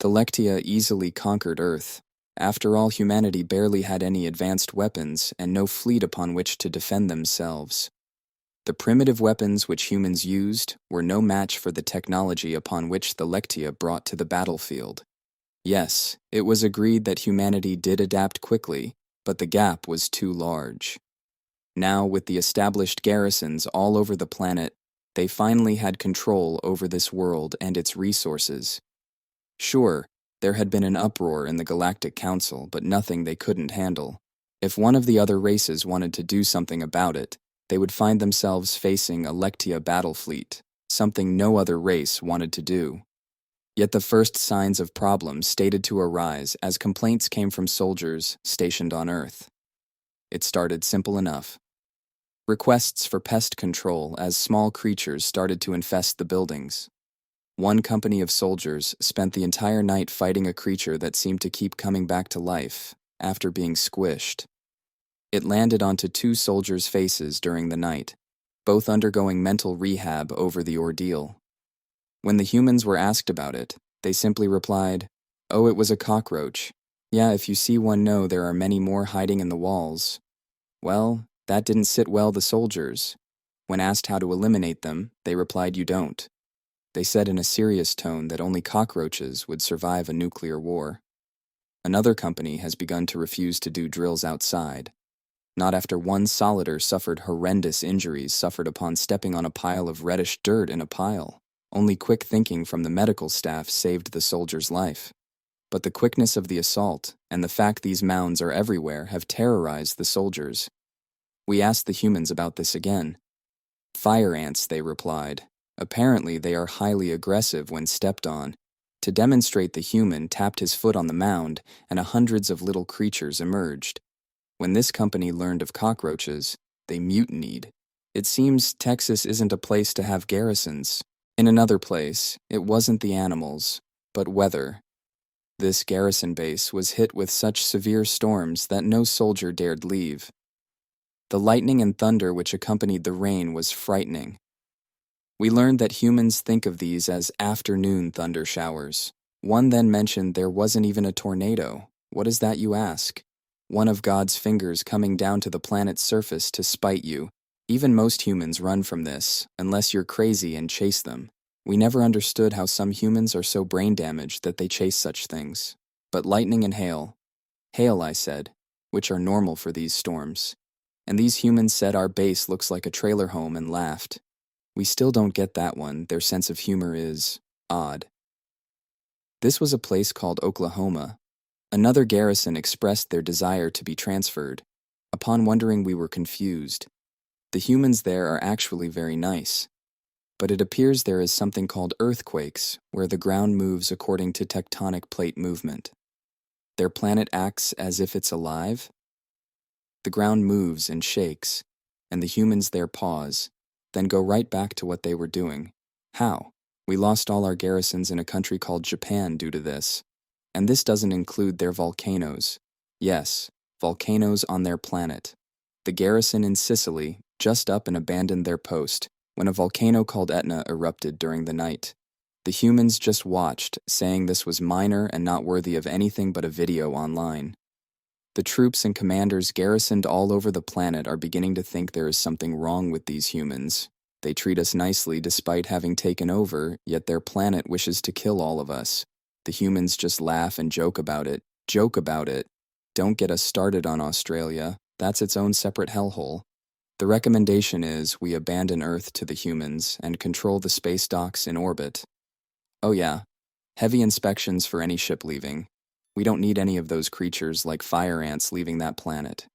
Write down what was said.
The Lectia easily conquered Earth. After all, humanity barely had any advanced weapons and no fleet upon which to defend themselves. The primitive weapons which humans used were no match for the technology upon which the Lectia brought to the battlefield. Yes, it was agreed that humanity did adapt quickly, but the gap was too large. Now, with the established garrisons all over the planet, they finally had control over this world and its resources. Sure, there had been an uproar in the Galactic Council, but nothing they couldn't handle. If one of the other races wanted to do something about it, they would find themselves facing a Lectia battle fleet, something no other race wanted to do. Yet the first signs of problems stated to arise as complaints came from soldiers stationed on Earth. It started simple enough. Requests for pest control as small creatures started to infest the buildings. One company of soldiers spent the entire night fighting a creature that seemed to keep coming back to life after being squished. It landed onto two soldiers' faces during the night, both undergoing mental rehab over the ordeal. When the humans were asked about it, they simply replied, "Oh, it was a cockroach. Yeah, if you see one, know there are many more hiding in the walls." Well, that didn't sit well the soldiers. When asked how to eliminate them, they replied, "You don't." They said in a serious tone that only cockroaches would survive a nuclear war. Another company has begun to refuse to do drills outside. Not after one solider suffered horrendous injuries suffered upon stepping on a pile of reddish dirt in a pile. Only quick thinking from the medical staff saved the soldier's life. But the quickness of the assault and the fact these mounds are everywhere have terrorized the soldiers. We asked the humans about this again. "Fire ants," they replied. Apparently, they are highly aggressive when stepped on. To demonstrate, the human tapped his foot on the mound, and hundreds of little creatures emerged. When this company learned of cockroaches, they mutinied. It seems Texas isn't a place to have garrisons. In another place, it wasn't the animals, but weather. This garrison base was hit with such severe storms that no soldier dared leave. The lightning and thunder which accompanied the rain was frightening. We learned that humans think of these as afternoon thunder showers. One then mentioned there wasn't even a tornado. What is that, you ask? One of God's fingers coming down to the planet's surface to spite you. Even most humans run from this, unless you're crazy and chase them. We never understood how some humans are so brain damaged that they chase such things. But lightning and hail. Hail, I said, which are normal for these storms. And these humans said our base looks like a trailer home and laughed. We still don't get that one. Their sense of humor is odd. This was a place called Oklahoma. Another garrison expressed their desire to be transferred. Upon wondering, we were confused. The humans there are actually very nice. But it appears there is something called earthquakes, where the ground moves according to tectonic plate movement. Their planet acts as if it's alive. The ground moves and shakes, and the humans there pause, then go right back to what they were doing. How? We lost all our garrisons in a country called Japan due to this. And this doesn't include their volcanoes. Yes, volcanoes on their planet. The garrison in Sicily just up and abandoned their post when a volcano called Etna erupted during the night. The humans just watched, saying this was minor and not worthy of anything but a video online. The troops and commanders garrisoned all over the planet are beginning to think there is something wrong with these humans. They treat us nicely despite having taken over, yet their planet wishes to kill all of us. The humans just laugh and joke about it. Joke about it. Don't get us started on Australia. That's its own separate hellhole. The recommendation is we abandon Earth to the humans and control the space docks in orbit. Oh yeah, heavy inspections for any ship leaving. We don't need any of those creatures like fire ants leaving that planet.